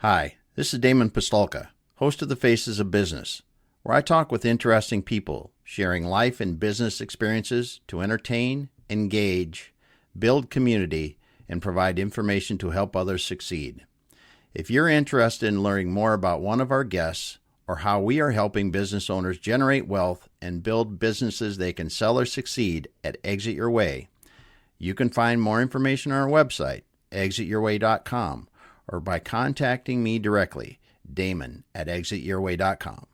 Hi, this is Damon Pistolka, host of The Faces of Business, where I talk with interesting people, sharing life and business experiences to entertain, engage, build community, and provide information to help others succeed. If you're interested in learning more about one of our guests or how we are helping business owners generate wealth and build businesses they can sell or succeed at Exit Your Way, you can find more information on our website, exityourway.com, or by contacting me directly, Damon at exityourway.com.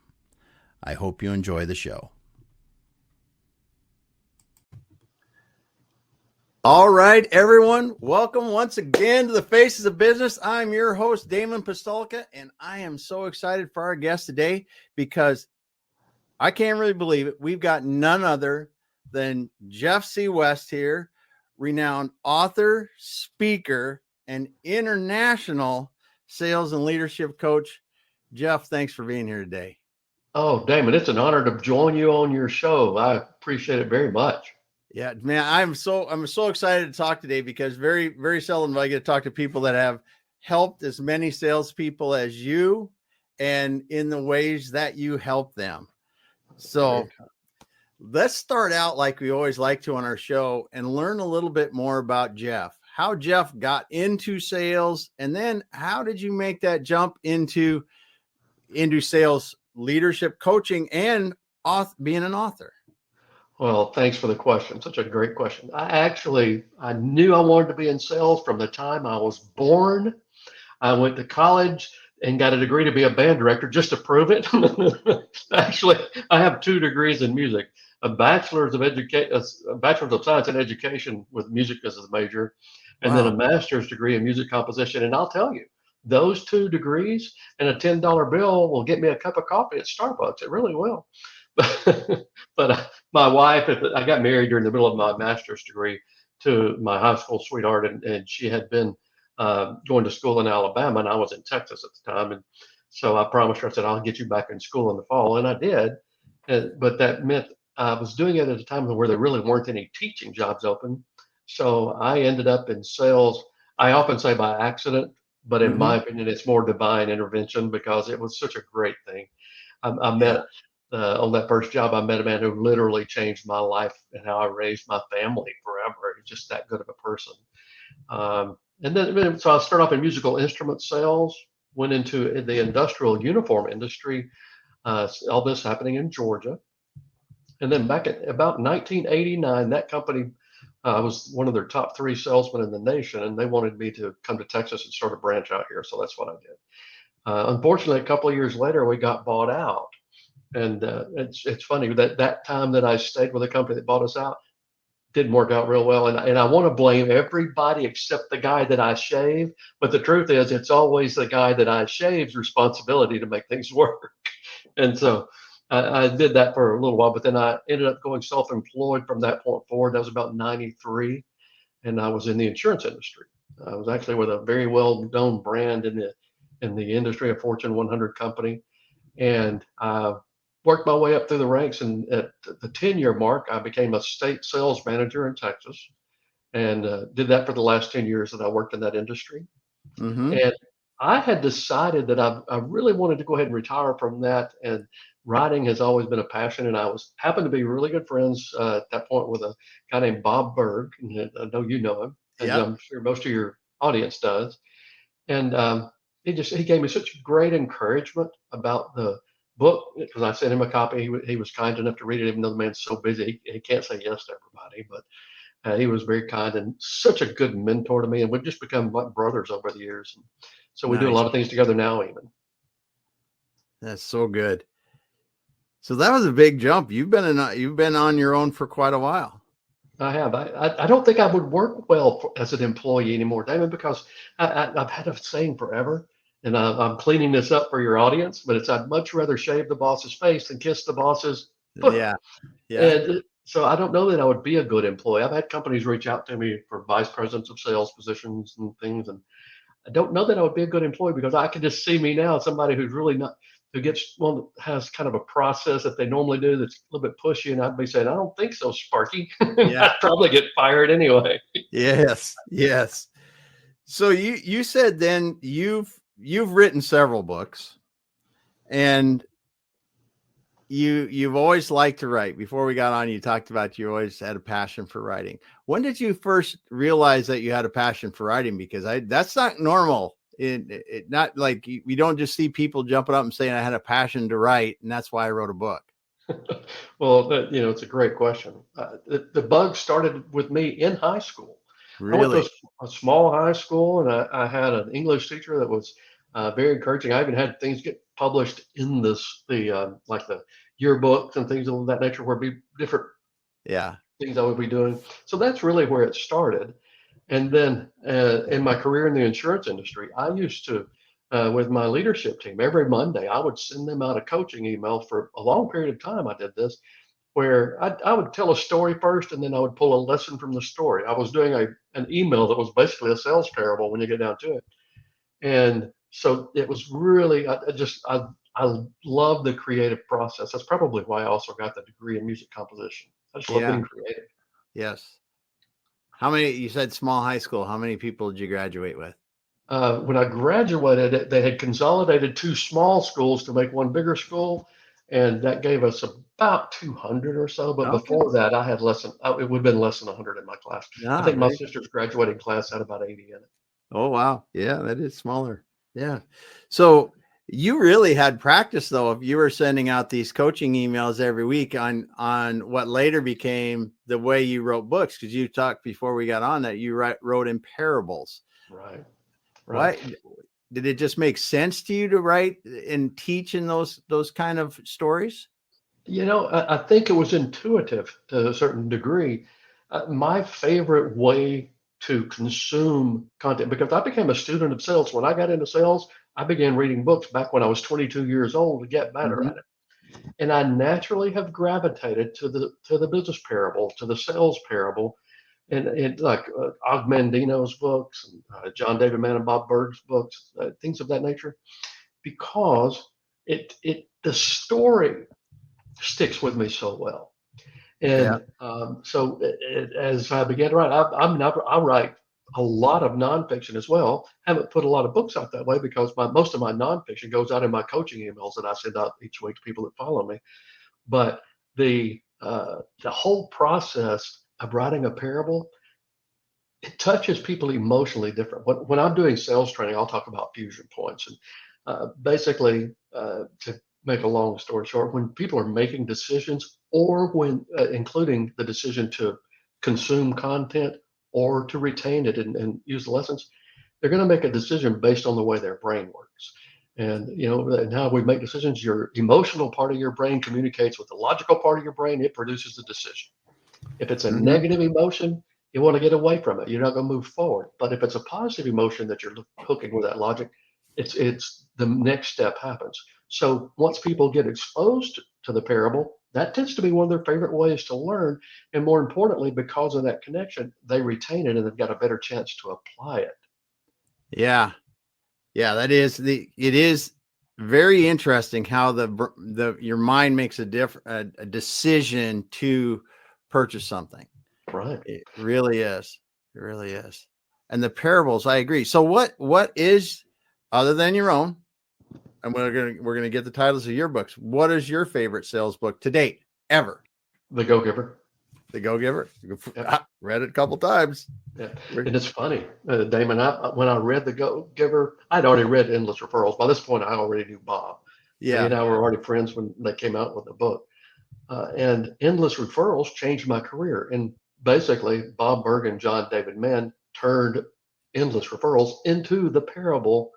I hope you enjoy the show. All right, everyone. Welcome once again to the Faces of Business. I'm your host, Damon Pistolka, and I am so excited for our guest today because I can't really believe it. We've got none other than Jeff C. West here, renowned author, speaker, and international sales and leadership coach. Jeff, thanks for being here today. Oh, Damon, it's an honor to join you on your show. I appreciate it very much. Yeah, man, I'm so excited to talk today because very, very seldom do I get to talk to people that have helped as many salespeople as you and in the ways that you help them. So let's start out like we always like to on our show and learn a little bit more about Jeff, how Jeff got into sales, and then how did you make that jump into sales leadership coaching and being an author? Well, thanks for the question. Such a great question. I knew I wanted to be in sales from the time I was born. I went to college and got a degree to be a band director just to prove it. Actually, I have 2 degrees in music, a bachelor's of science in education with music as a major, and then a Wow. master's degree in music composition. And I'll tell you, those 2 degrees and a $10 bill will get me a cup of coffee at Starbucks. It really will. But my wife, I got married during the middle of my master's degree to my high school sweetheart, and she had been going to school in Alabama, and I was in Texas at the time. And so I promised her, I said, I'll get you back in school in the fall. And I did. But that meant I was doing it at a time where there really weren't any teaching jobs open. So I ended up in sales. I often say by accident, but in my opinion, it's more divine intervention because it was such a great thing. I met on that first job, I met a man who literally changed my life and how I raised my family forever. He's just that good of a person. So I started off in musical instrument sales, went into the industrial uniform industry, all this happening in Georgia. And then back at about 1989, that company, I was one of their top 3 salesmen in the nation, and they wanted me to come to Texas and start a branch out here. So that's what I did. Unfortunately, a couple of years later, we got bought out. And it's funny that time that I stayed with a company that bought us out didn't work out real well. And I want to blame everybody except the guy that I shave. But the truth is, it's always the guy that I shave's responsibility to make things work. And so I did that for a little while, but then I ended up going self-employed from that point forward. That was about 93. And I was in the insurance industry. I was actually with a very well-known brand in the industry, a Fortune 100 company. And worked my way up through the ranks, and at the 10-year mark, I became a state sales manager in Texas, and did that for the last 10 years that I worked in that industry. And I had decided that I really wanted to go ahead and retire from that, and writing has always been a passion, and I happened to be really good friends at that point with a guy named Bob Berg, and I know you know him, and I'm sure most of your audience does. And he gave me such great encouragement about the book because I sent him a copy. He was kind enough to read it, even though the man's so busy he can't say yes to everybody. But he was very kind and such a good mentor to me, and we've just become like brothers over the years. And so we do a lot of things together now, even. That's so good. So that was a big jump. You've been on your own for quite a while. I have. I don't think I would work well as an employee anymore, David, because I've had a saying forever. And I'm cleaning this up for your audience, but I'd much rather shave the boss's face than kiss the boss's foot. Yeah. And so I don't know that I would be a good employee. I've had companies reach out to me for vice presidents of sales positions and things, and I don't know that I would be a good employee because I can just see me now, somebody who's really not, has kind of a process that they normally do that's a little bit pushy, and I'd be saying, I don't think so, Sparky. I'd probably get fired anyway. Yes. So you said then you've you've written several books, and you've always liked to write. Before we got on, you talked about you always had a passion for writing. When did you first realize that you had a passion for writing? Because that's not normal. It not like we don't just see people jumping up and saying I had a passion to write, and that's why I wrote a book. Well, it's a great question. The bug started with me in high school. I went to Really? a small high school, and I had an English teacher that was very encouraging. I even had things get published in the like the yearbooks and things of that nature, where be different Yeah. things I would be doing. So that's really where it started. And then in my career in the insurance industry, I used to, with my leadership team, every Monday, I would send them out a coaching email for a long period of time. I did this where I would tell a story first and then I would pull a lesson from the story. I was doing an email that was basically a sales parable when you get down to it. And so it was really, I love the creative process. That's probably why I also got the degree in music composition. I just love Yeah. being creative. Yes. How many, you said small high school, how many people did you graduate with? When I graduated, they had consolidated two small schools to make one bigger school, and that gave us about 200 or so. But Okay. before that, I had less than it would have been less than 100 in my class. I Ah, think my very. sister's graduating class had about 80 in it. Oh, wow. Yeah, that is smaller. Yeah. So you really had practice though, if you were sending out these coaching emails every week on what later became the way you wrote books, because you talked before we got on that you wrote in parables. Right, right. Why did it just make sense to you to write and teach in those kind of stories? I think it was intuitive to a certain degree. My favorite way to consume content, because I became a student of sales. When I got into sales, I began reading books back when I was 22 years old to get better Mhm. at it. And I naturally have gravitated to the business parable, to the sales parable, and like Og Mandino's books, and John David Mann and Bob Berg's books, things of that nature, because the story sticks with me so well. Yeah. And so as I began to write, I write a lot of nonfiction as well. Haven't put a lot of books out that way because most of my nonfiction goes out in my coaching emails that I send out each week to people that follow me. But the whole process of writing a parable, it touches people emotionally different. When I'm doing sales training, I'll talk about fusion points. And basically, to make a long story short, when people are making decisions, or when including the decision to consume content or to retain it and use the lessons, they're going to make a decision based on the way their brain works. And how we make decisions, your emotional part of your brain communicates with the logical part of your brain. It produces the decision. If it's a Mhm. negative emotion, you want to get away from it. You're not going to move forward. But if it's a positive emotion that you're hooking with that logic, it's the next step happens. So once people get exposed to the parable, that tends to be one of their favorite ways to learn. And more importantly, because of that connection, they retain it and they've got a better chance to apply it. Yeah. Yeah, it is very interesting how the your mind makes a decision to purchase something. Right. It really is. It really is. And the parables, I agree. So what is, other than your own, and we're gonna get the titles of your books. What is your favorite sales book to date ever? The Go Giver. The Go Giver. Yep. Read it a couple times. Yeah. And it's funny, Damon, when I read The Go Giver, I'd already read Endless Referrals. By this point, I already knew Bob. He Yeah. and I were already friends when they came out with the book. And Endless Referrals changed my career. And basically, Bob Berg and John David Mann turned Endless Referrals into the parable,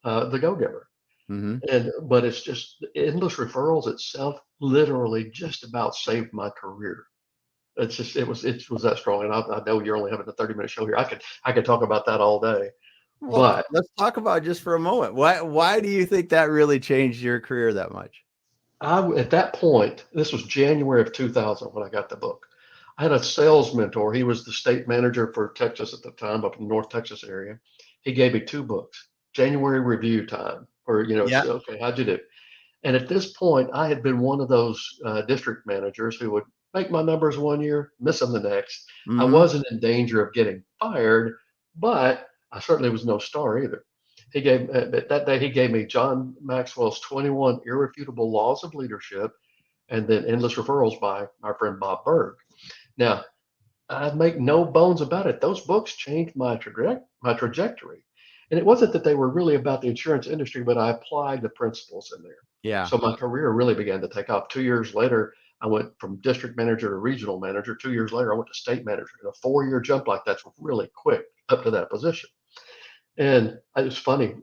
The Go Giver. Mm-hmm. But it's just Endless Referrals itself literally just about saved my career. It was that strong. And I know you're only having a 30-minute show here. I could talk about that all day. Well, But let's talk about it just for a moment. Why do you think that really changed your career that much? at that point, this was January of 2000 when I got the book. I had a sales mentor. He was the state manager for Texas at the time, up in the North Texas area. He gave me two books, January review time, or, Yeah. okay, how'd you do? And at this point, I had been one of those district managers who would make my numbers one year, miss them the next. I Mm-hmm. wasn't in danger of getting fired, but I certainly was no star either. That day he gave me John Maxwell's 21 Irrefutable Laws of Leadership, and then Endless Referrals by our friend Bob Berg. Now, I make no bones about it. Those books changed my trajectory. And it wasn't that they were really about the insurance industry, but I applied the principles in there. Yeah. So my career really began to take off. 2 years later, I went from district manager to regional manager. 2 years later, I went to state manager. And a 4 year jump like that's really quick up to that position. And it was funny.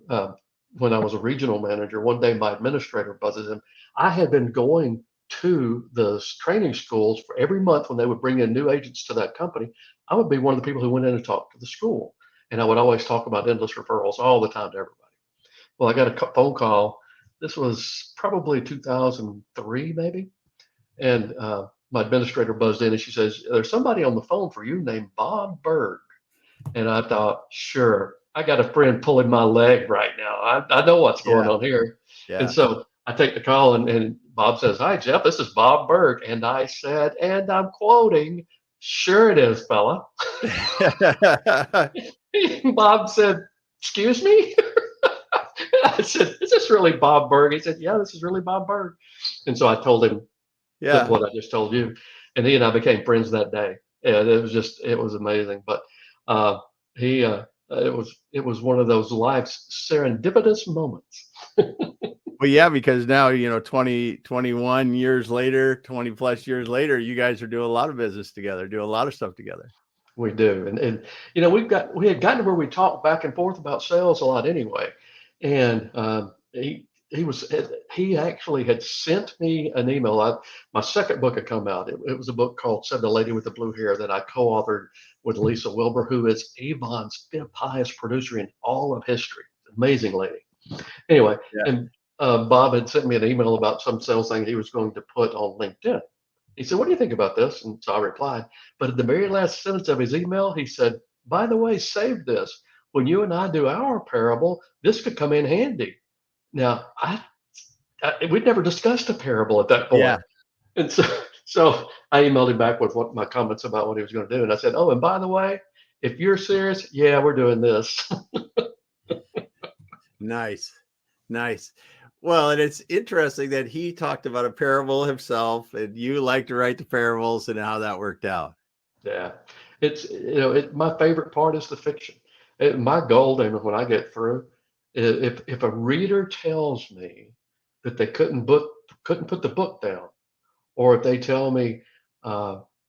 When I was a regional manager, one day my administrator buzzes in. I had been going to the training schools for every month when they would bring in new agents to that company. I would be one of the people who went in and talked to the school. And I would always talk about endless referrals all the time to everybody. Well, I got a phone call. This was probably 2003, maybe. And my administrator buzzed in and she says, "There's somebody on the phone for you named Bob Berg." And I thought, sure, I got a friend pulling my leg right now. I know what's going Yeah. on here. And Yeah. so I take the call, and Bob says, "Hi, Jeff, this is Bob Berg." And I said, and I'm quoting, "Sure it is, fella." Bob said, "Excuse me?" I said, "Is this really Bob Berg?" He said, "Yeah, this is really Bob Berg." And so I told him Yeah. what I just told you. And he and I became friends that day. And it was amazing. But uh, it was one of those life's serendipitous moments. Well, yeah, because now, 20, 21 years later, 20 plus years later, you guys are doing a lot of business together, doing a lot of stuff together. We do. And we had gotten to where we talked back and forth about sales a lot anyway. And he actually had sent me an email. My second book had come out. It was a book called "Said the Lady with the Blue Hair" that I co-authored with Lisa Wilbur, who is Avon's fifth highest producer in all of history. Amazing lady. Anyway, Yeah. and Bob had sent me an email about some sales thing he was going to put on LinkedIn. He said, "What do you think about this?" And so I replied. But at the very last sentence of his email, he said, "By the way, save this. When you and I do our parable, this could come in handy." Now, we'd never discussed a parable at that Yeah. point. And so I emailed him back with what my comments about what he was going to do. And I said, "Oh, and by the way, if you're serious, yeah, we're doing this." Nice. Nice. Well, and it's interesting that he talked about a parable himself and you like to write the parables and how that worked out. Yeah, my favorite part is the fiction. My goal, Damon, when I get through, if a reader tells me that they couldn't put the book down, or if they tell me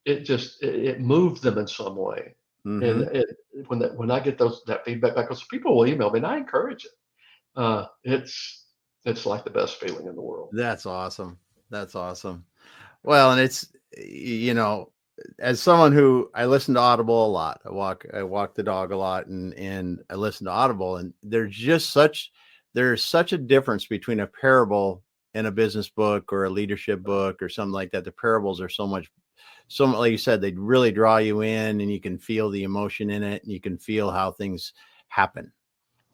it moved them in some way, and Mm-hmm. when I get that feedback back, because people will email me, and I encourage it. It's like the best feeling in the world. That's awesome. That's awesome. Well, and it's, as someone who I listen to Audible a lot, I walk the dog a lot and I listen to Audible, and there's such a difference between a parable and a business book or a leadership book or something like that. The parables are like you said, they really draw you in and you can feel the emotion in it and you can feel how things happen.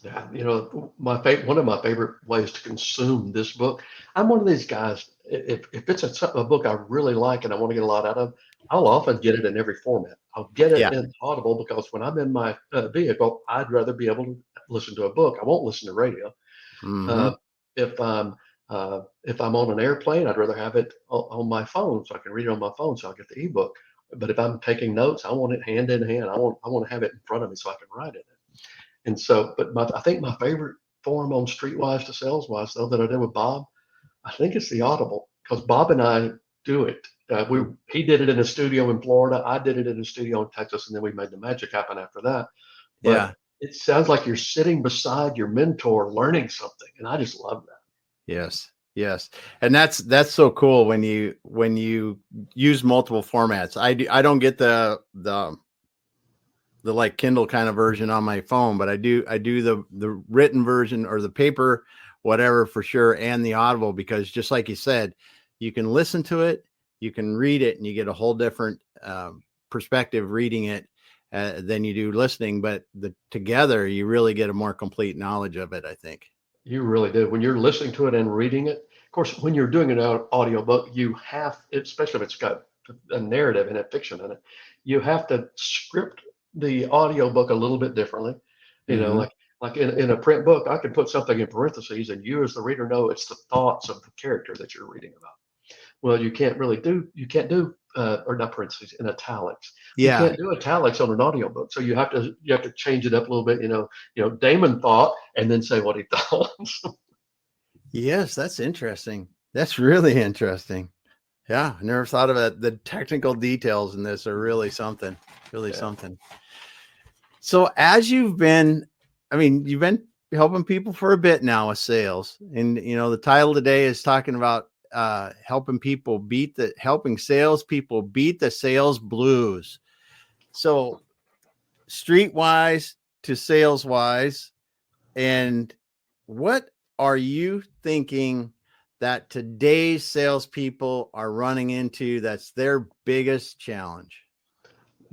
Yeah, one of my favorite ways to consume this book. I'm one of these guys. If it's a book I really like and I want to get a lot out of, I'll often get it in every format. I'll get it Yeah. in Audible because when I'm in my vehicle, I'd rather be able to listen to a book. I won't listen to radio. Mm-hmm. Uh, if I'm on an airplane, I'd rather have it on my phone so I can read it on my phone so I'll get the ebook. But if I'm taking notes, I want it hand in hand. I want to have it in front of me so I can write it. And so, but I think my favorite form on Streetwise to Saleswise, though, that I did with Bob, I think it's the Audible because Bob and I do it. He did it in a studio in Florida. I did it in a studio in Texas, and then we made the magic happen after that. Yeah. But it sounds like you're sitting beside your mentor learning something, and I just love that. Yes. Yes. And that's so cool when you use multiple formats. I don't get the like Kindle kind of version on my phone, but I do the written version or the paper, whatever, for sure, and the Audible, because just like you said, you can listen to it, you can read it, and you get a whole different perspective reading it than you do listening. But together, you really get a more complete knowledge of it, I think. You really do. When you're listening to it and reading it, of course, when you're doing an audio book, you have, especially if it's got a narrative and a fiction in it, you have to script the audio book a little bit differently. You know, Mm-hmm. like Like in a print book, I can put something in parentheses, and you as the reader know it's the thoughts of the character that you're reading about. Well, you can't do, or not parentheses, in italics. You Yeah. can't do italics on an audiobook. So you have to change it up a little bit. Damon thought, and then say what he thought. Yes, that's interesting. That's really interesting. Yeah, I never thought of it. The technical details in this are really something. Really Yeah. something. So as you've been helping people for a bit now with sales, and the title today is talking about helping salespeople beat the sales blues. So streetwise to sales wise, and what are you thinking that today's salespeople are running into that's their biggest challenge?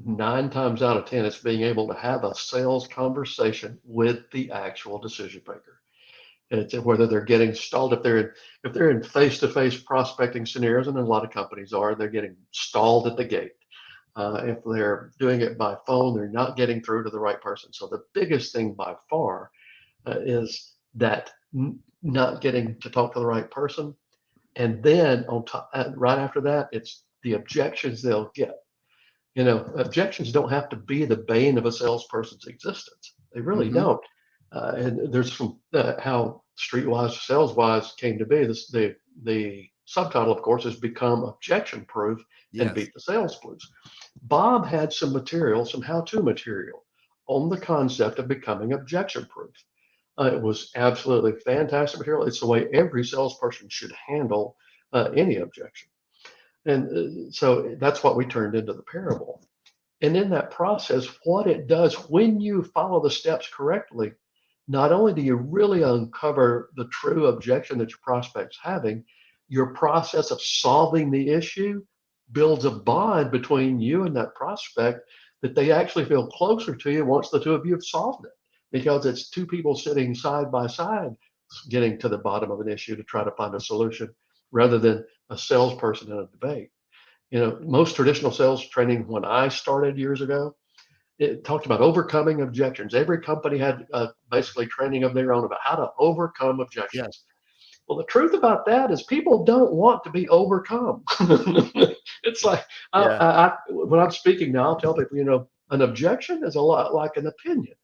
9 times out of 10, it's being able to have a sales conversation with the actual decision maker. It's whether they're getting stalled, if they're in face-to-face prospecting scenarios, and a lot of companies are, they're getting stalled at the gate. If they're doing it by phone, they're not getting through to the right person. So the biggest thing by far is that not getting to talk to the right person. And then on top, right after that, it's the objections they'll get. Objections don't have to be the bane of a salesperson's existence. They really Mm-hmm. don't. And there's some how streetwise to saleswise came to be. The subtitle, of course, has become objection proof and Yes. beat the sales blues. Bob had some material, some how-to material on the concept of becoming objection proof. It was absolutely fantastic material. It's the way every salesperson should handle any objection. And so that's what we turned into the parable. And in that process, what it does when you follow the steps correctly, not only do you really uncover the true objection that your prospect's having, your process of solving the issue builds a bond between you and that prospect that they actually feel closer to you once the two of you have solved it. Because it's two people sitting side by side getting to the bottom of an issue to try to find a solution rather than a salesperson in a debate. Most traditional sales training when I started years ago, it talked about overcoming objections. Every company had basically training of their own about how to overcome Yes. objections. Well, the truth about that is people don't want to be overcome. It's like Yeah. when I'm speaking now, I'll tell people, an objection is a lot like an opinion.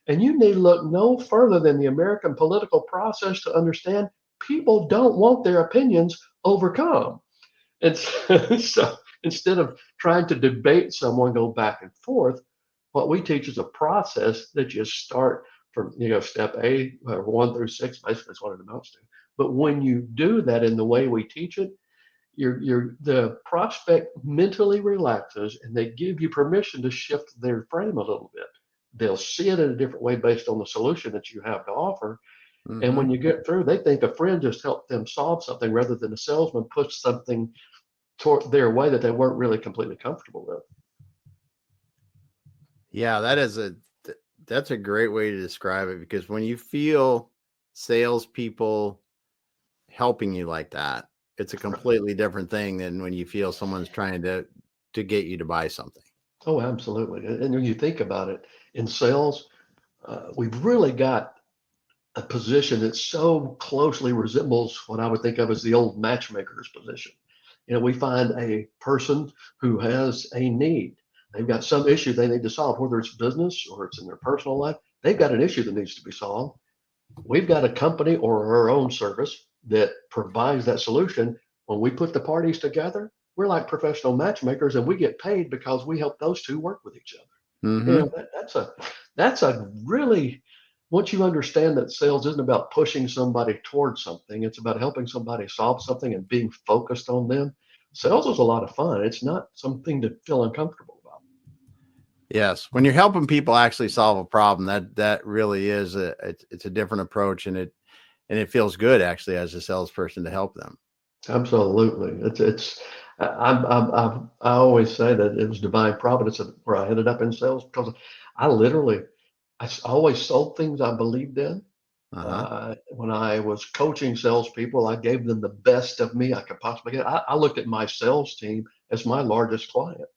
And you need to look no further than the American political process to understand people don't want their opinions overcome. And so instead of trying to debate someone, go back and forth, what we teach is a process that you start from, step A, 1 through 6, basically is what it amounts to. But when you do that in the way we teach it, the prospect mentally relaxes and they give you permission to shift their frame a little bit. They'll see it in a different way based on the solution that you have to offer. And Mm-hmm. when you get through, they think a friend just helped them solve something rather than a salesman push something toward their way that they weren't really completely comfortable with. Yeah, that's a great way to describe it, because when you feel salespeople helping you like that, it's a completely different thing than when you feel someone's trying to get you to buy something. Oh, absolutely. And when you think about it, in sales, we've really got a position that so closely resembles what I would think of as the old matchmaker's position. We find a person who has a need. They've got some issue they need to solve, whether it's business or it's in their personal life. They've got an issue that needs to be solved. We've got a company or our own service that provides that solution. When we put the parties together, we're like professional matchmakers and we get paid because we help those two work with each other. Mm-hmm. That's a really, once you understand that sales isn't about pushing somebody towards something, it's about helping somebody solve something and being focused on them. Sales is a lot of fun. It's not something to feel uncomfortable about. Yes, when you're helping people actually solve a problem, that really is it's a different approach, and it feels good actually as a salesperson to help them. Absolutely. I always say that it was divine providence where I ended up in sales because I literally, always sold things I believed in. Uh-huh. When I was coaching salespeople, I gave them the best of me I could possibly get. I looked at my sales team as my largest client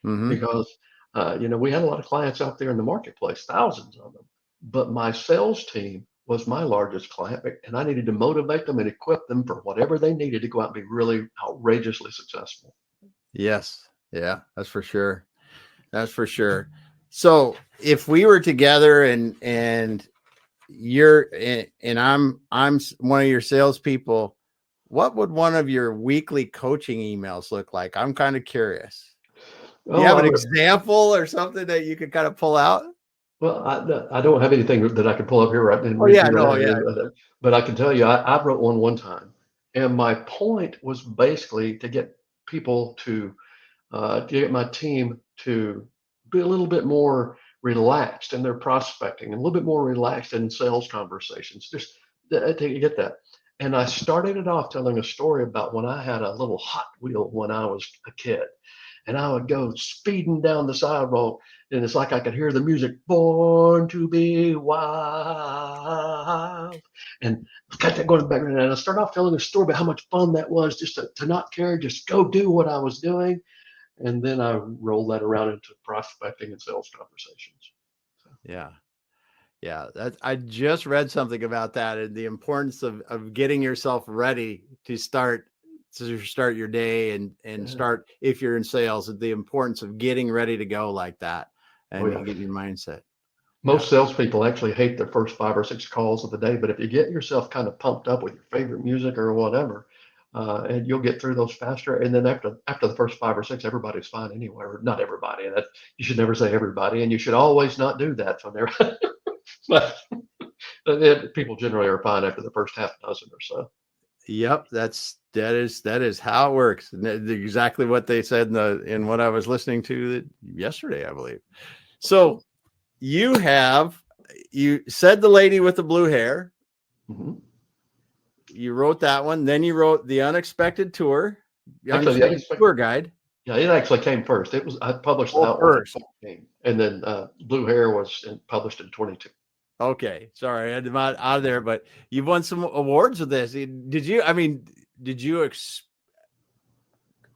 Mm-hmm. because, we had a lot of clients out there in the marketplace, thousands of them. but my sales team was my largest client, and I needed to motivate them and equip them for whatever they needed to go out and be really outrageously successful. Yes. Yeah, that's for sure. That's for sure. So if we were together and you're and I'm one of your salespeople, what would one of your weekly coaching emails look like? I'm kind of curious. Do you Oh, have an example or something that you could kind of pull out? well, I don't have anything that I can pull up here right and Oh read yeah, you no, right yeah. now, but I can tell you, I wrote one time, and my point was basically to get people to get my team to be a little bit more relaxed in their prospecting and a little bit more relaxed in sales conversations. Just to get that. And I started it off telling a story about when I had a little Hot Wheel when I was a kid. And I would go speeding down the sidewalk, and it's like I could hear the music, Born to Be Wild. And got that going in the background. And I started off telling a story about how much fun that was just to not care, just go do what I was doing. And then I roll that around into prospecting and sales conversations. So, Yeah. Yeah, I just read something about that and the importance of getting yourself ready to start your day and yeah. start if you're in sales, the importance of getting ready to go like that Oh, and yeah. you get your mindset. Yeah. Most salespeople actually hate their first 5 or 6 calls of the day, but if you get yourself kind of pumped up with your favorite music or whatever, and you'll get through those faster. And then after the first 5 or 6, everybody's fine anyway. Or not everybody. And that you should never say everybody, and you should always not do that. So never. But people generally are fine after the first half dozen or so. Yep, that is how it works. Exactly what they said in what I was listening to yesterday, I believe. So you said the lady with the blue hair. Mm-hmm. You wrote that one. Then you wrote the unexpected tour, the Actually, the unexpected unexpected. tour guide. Yeah, it actually came first. I published the Oh, outline first. in 14, and then Blue Hair was published in 22. Okay, sorry, I had them out of there, but you've won some awards with this. Did you? I mean, did you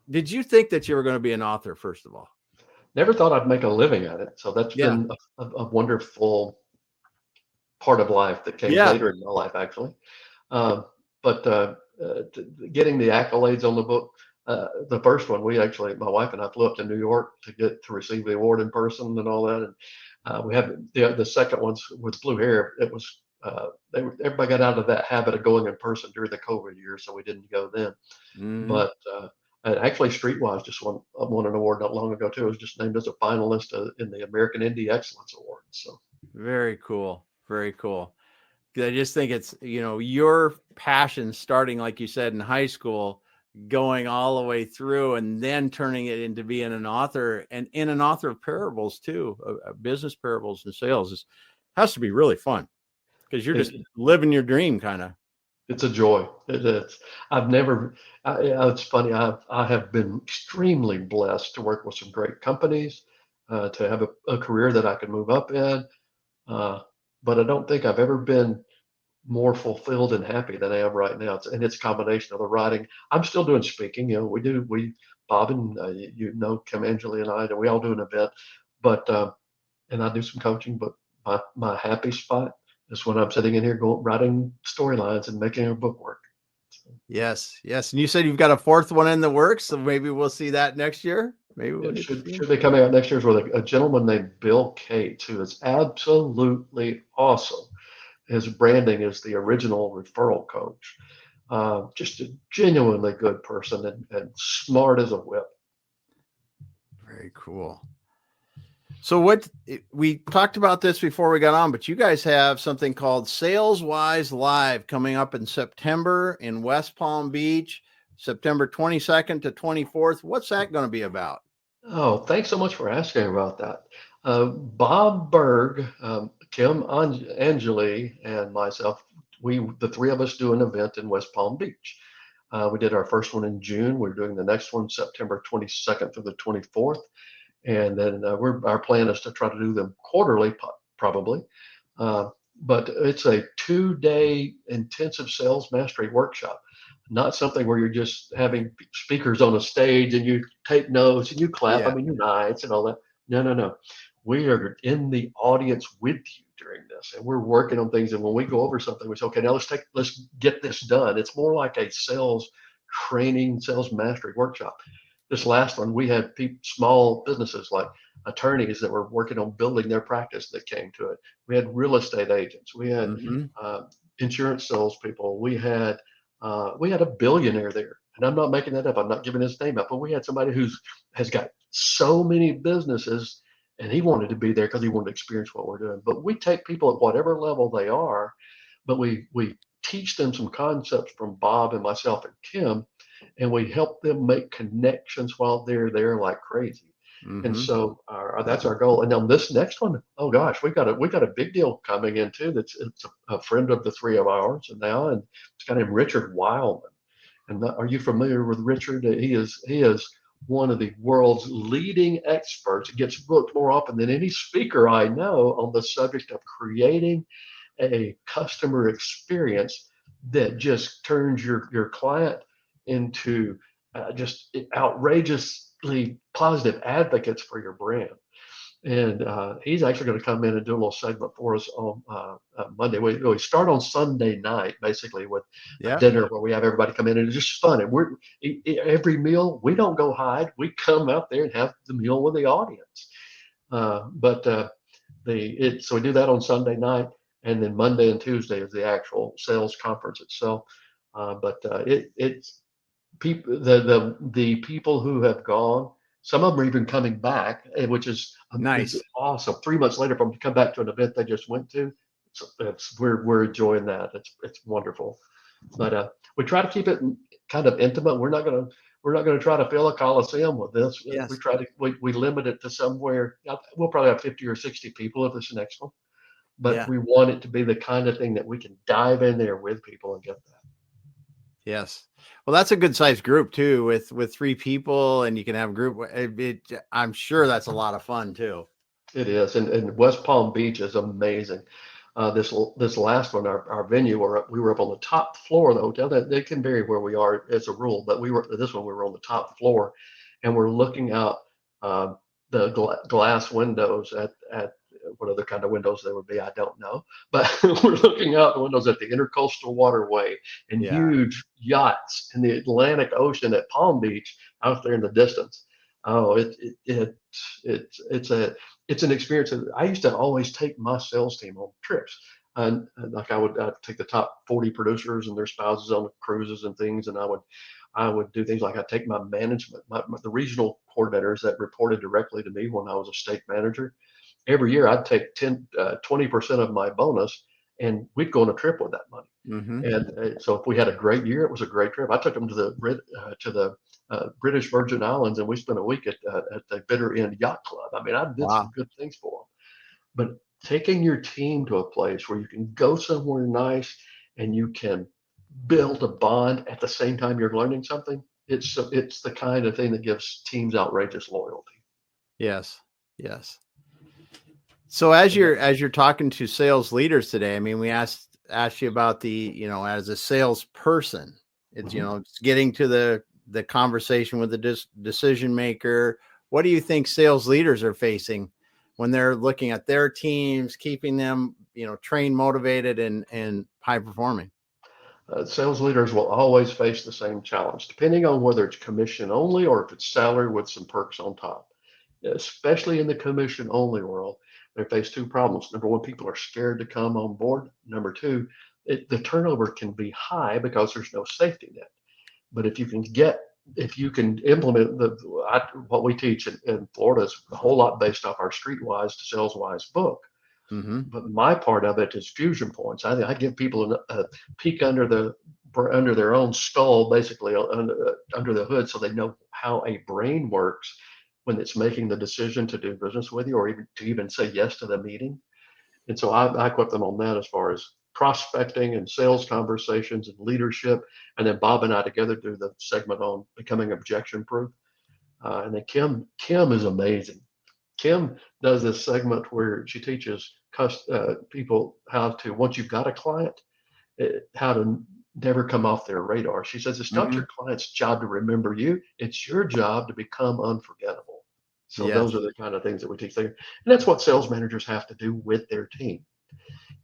did you think that you were going to be an author? First of all, Never thought I'd make a living at it. So that's yeah, been a wonderful part of life that came yeah. later in my life, actually. Um, but getting the accolades on the book, the first one, my wife and I flew up to New York to receive the award in person and all that. And we have the second ones with Blue Hair. It was everybody got out of that habit of going in person during the COVID years, so we didn't go then. Mm-hmm. But and actually, Streetwise just won an award not long ago too. It was just named as a finalist in the American Indie Excellence Award. So Very cool. Very cool. I just think it's, your passion starting, like you said, in high school, going all the way through and then turning it into being an author and in an author of parables too, business parables and sales has to be really fun because you're just it, living your dream kind of. it's a joy. I've never. It's funny. I have been extremely blessed to work with some great companies, to have a career that I can move up in. Uh, but I don't think I've ever been more fulfilled and happy than I am right now. It's a combination of the writing. I'm still doing speaking. Bob and Kim Angeli and I, we all do an event, but and I do some coaching. But my happy spot is when I'm sitting in here writing storylines and making a book work. So, Yes. Yes. And you said you've got a fourth one in the works. So maybe we'll see that next year. Maybe we'll it get to see should it. be coming out next year. Is with a gentleman named Bill Cates, who is absolutely awesome. His branding is the original referral coach. Just a genuinely good person and smart as a whip. Very cool. So we talked about this before we got on, but you guys have something called Sales Wise Live coming up in September in West Palm Beach, September 22nd to 24th. What's that going to be about? Oh, thanks so much for asking about that. Bob Berg, Kim Angeli, and myself, the three of us do an event in West Palm Beach. We did our first one in June. We're doing the next one September 22nd through the 24th. And then our plan is to try to do them quarterly, probably. Uh, but it's a 2-day intensive sales mastery workshop, not something where you're just having speakers on a stage and you take notes and you clap. I Yeah. mean, you're nice and all that. No, no, no. We are in the audience with you. during this, and we're working on things. And when we go over something, we say, okay, now let's get this done. It's more like a sales training, sales mastery workshop. This last one, we had small businesses like attorneys that were working on building their practice that came to it. We had real estate agents. We had Mm-hmm. insurance salespeople. We had a billionaire there, and I'm not making that up. I'm not giving his name up, but we had somebody has got so many businesses, and he wanted to be there because he wanted to experience what we're doing. But we take people at whatever level they are, but we teach them some concepts from Bob and myself and Kim, and we help them make connections while they're there like crazy. And Mm-hmm. so that's our goal. And on this next one, oh gosh, we got a big deal coming in too. It's a friend of the three of ours, and it's got him Richard Wildman. And are you familiar with Richard? He is one of the world's leading experts. He gets booked more often than any speaker I know on the subject of creating a customer experience that just turns your client into just outrageously positive advocates for your brand. And he's actually going to come in and do a little segment for us on Monday. We start on Sunday night, basically, with a Yeah. dinner where we have everybody come in, and it's just fun. And every meal, we don't go hide. We come out there and have the meal with the audience. But so we do that on Sunday night, and then Monday and Tuesday is the actual sales conference itself. It's people the people who have gone. Some of them are even coming back, which is it's Nice. awesome. 3 months later, from to come back to an event they just went to, we're enjoying that. It's wonderful. But we try to keep it kind of intimate. We're not gonna try to fill a coliseum with this. We Yes. try to we limit it to somewhere. We'll probably have 50 or 60 people if this next one, but Yeah. we want it to be the kind of thing that we can dive in there with people and get that. Yes. Well, that's a good sized group too, with three people, and you can have a group. I'm sure that's a lot of fun too. It is, and West Palm Beach is amazing. This last one, our venue, we were up on the top floor of the hotel. That it can vary where we are as a rule, but we were on the top floor, and we're looking out the glass windows at what other kind of windows there would be, I don't know, but we're looking out the windows at the Intercoastal Waterway and Yeah. huge yachts in the Atlantic Ocean at Palm Beach out there in the distance. Oh, it's an experience. I used to always take my sales team on trips. And like I'd take the top 40 producers and their spouses on cruises and things, and I would do things like I'd take my management, the regional coordinators that reported directly to me when I was a state manager. Every year I'd take 20% of my bonus, and we'd go on a trip with that money. Mm-hmm. And so if we had a great year, it was a great trip. I took them to the British Virgin Islands, and we spent a week at the Bitter End Yacht Club. I mean, I did some Wow. good things for them. But taking your team to a place where you can go somewhere nice and you can build a bond at the same time you're learning something, it's the kind of thing that gives teams outrageous loyalty. Yes. Yes. So as you're talking to sales leaders today, I mean, we asked you about as a salesperson, it's Mhm. it's getting to the conversation with the decision maker. What do you think sales leaders are facing when they're looking at their teams, keeping them trained, motivated, and high performing? Sales leaders will always face the same challenge, depending on whether it's commission only or if it's salary with some perks on top. Especially in the commission only world, they face two problems. Number one, people are scared to come on board. Number two, the turnover can be high because there's no safety net. But if you can implement what we teach in Florida is a whole lot based off our Streetwise to Saleswise book. Mm-hmm. But my part of it is fusion points. I give people a peek under their own skull, basically under the hood, so they know how a brain works when it's making the decision to do business with you, or even say yes to the meeting. And so I equip them on that as far as prospecting and sales conversations and leadership. And then Bob and I together do the segment on becoming objection proof. And then Kim is amazing. Kim does this segment where she teaches people how to, once you've got a client, how to never come off their radar. She says it's not Mm-hmm. your client's job to remember you, it's your job to become unforgettable. So Yes. those are the kind of things that we teach there. And that's what sales managers have to do with their team.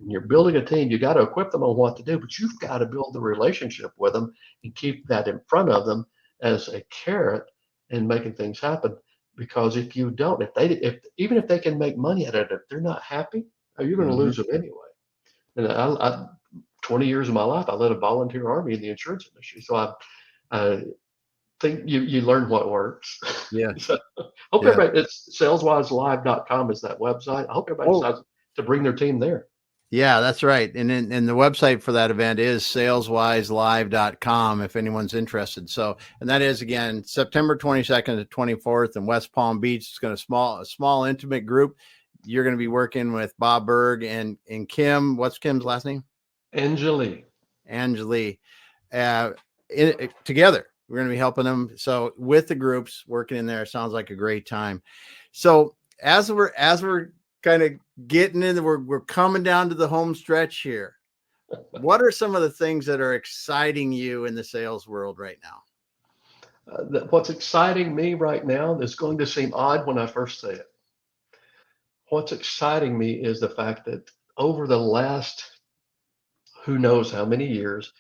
And you're building a team, you got to equip them on what to do, but you've got to build the relationship with them and keep that in front of them as a carrot and making things happen. Because if you don't, if even if they can make money at it, if they're not happy, you're going to Mm-hmm. lose them anyway. And 20 years of my life, I led a volunteer army in the insurance industry. So I think you learn what works. Yeah. So hope Yeah. everybody, it's saleswiselive.com is that website. I hope everybody Oh, decides to bring their team there. yeah, that's right. And the website for that event is saleswiselive.com if anyone's interested. So, and that is again September 22nd to 24th in West Palm Beach. It's going to a small intimate group. You're going to be working with Bob Berg and Kim. What's Kim's last name? Angelique. Together. We're going to be helping them. So with the groups working in there, sounds like a great time. So as we're kind of getting in, we're coming down to the home stretch here. What are some of the things that are exciting you in the sales world right now? What's exciting me right now is going to seem odd when I first say it. What's exciting me is the fact that over the last who knows how many years,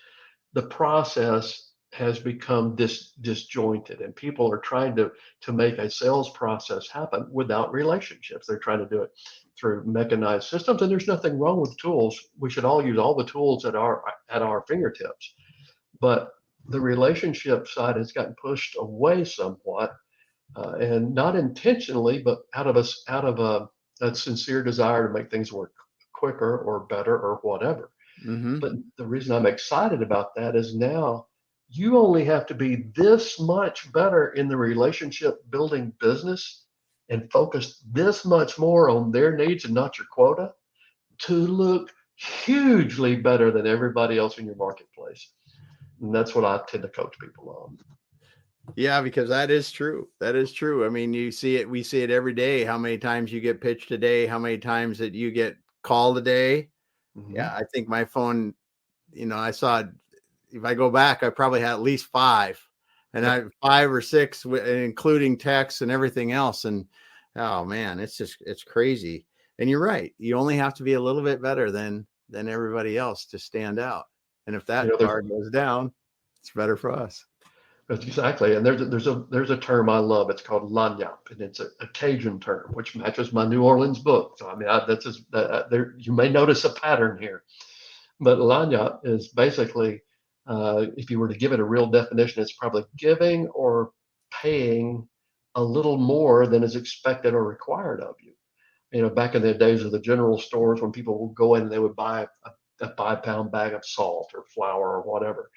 the process has become disjointed, and people are trying to make a sales process happen without relationships. They're trying to do it through mechanized systems, and there's nothing wrong with tools. We should all use all the tools at our fingertips, but the relationship side has gotten pushed away somewhat, and not intentionally, but out of a sincere desire to make things work quicker or better or whatever. Mm-hmm. But the reason I'm excited about that is now you only have to be this much better in the relationship building business and focus this much more on their needs and not your quota to look hugely better than everybody else in your marketplace. And that's what I tend to coach people on. Yeah, because that is true. That is true. I mean, we see it every day. How many times you get pitched a day, how many times that you get called a day. Mm-hmm. Yeah, I think my phone, I saw, if I go back, I probably had at least 5, and Yep. 5 or 6, including texts and everything else. And oh man, it's crazy. And you're right. You only have to be a little bit better than everybody else to stand out. And if that bar goes down, it's better for us. Exactly, and there's a term I love. It's called lagniappe, and it's a Cajun term, which matches my New Orleans book. So I mean, that's just there. You may notice a pattern here, but lagniappe is basically, if you were to give it a real definition, it's probably giving or paying a little more than is expected or required of you. Back in the days of the general stores, when people would go in and they would buy a 5-pound bag of salt or flour or whatever,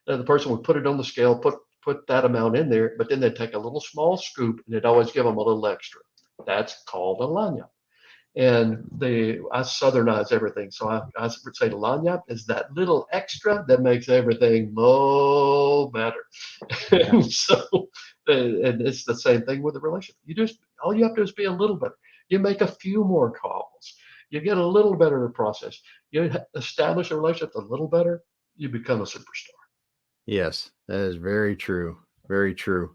and the person would put it on the scale, put that amount in there, but then they'd take a little small scoop and they'd always give them a little extra. That's called a lagniappe. And I southernize everything. So I would say lagniappe is that little extra that makes everything better. Yeah. And and it's the same thing with the relationship. All you have to do is be a little better. You make a few more calls. You get a little better in the process. You establish a relationship a little better, you become a superstar. Yes, that is very true. Very true.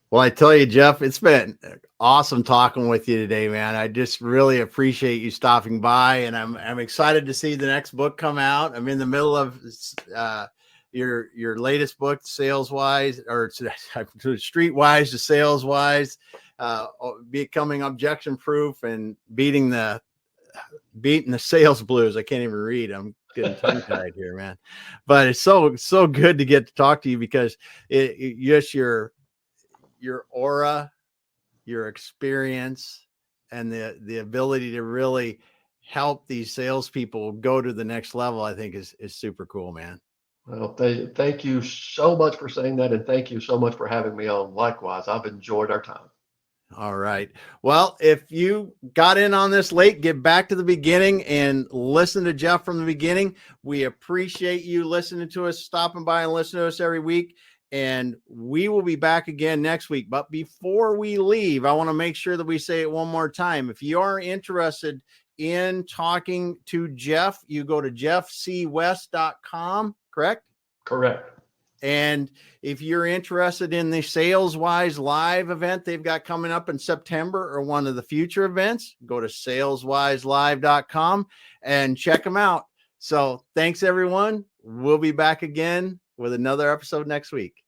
Well, I tell you, Jeff, it's been awesome talking with you today, man. I just really appreciate you stopping by, and I'm excited to see the next book come out. I'm in the middle of your latest book, Sales Wise, or Streetwise to Sales Wise, becoming objection proof and beating the sales blues. I can't even read. I'm getting tongue tied here, man. But it's so good to get to talk to you, because just your aura, your experience, and the ability to really help these salespeople go to the next level, I think is super cool, man. Well, thank you so much for saying that, and thank you so much for having me on. Likewise, I've enjoyed our time. All right. Well, if you got in on this late, get back to the beginning and listen to Jeff from the beginning. We appreciate you listening to us, stopping by and listening to us every week. And we will be back again next week. But before we leave, I want to make sure that we say it one more time. If you are interested in talking to Jeff, you go to jeffcwest.com, correct? Correct. And if you're interested in the SalesWise Live event they've got coming up in September or one of the future events, go to saleswiselive.com and check them out. So thanks, everyone. We'll be back again with another episode next week.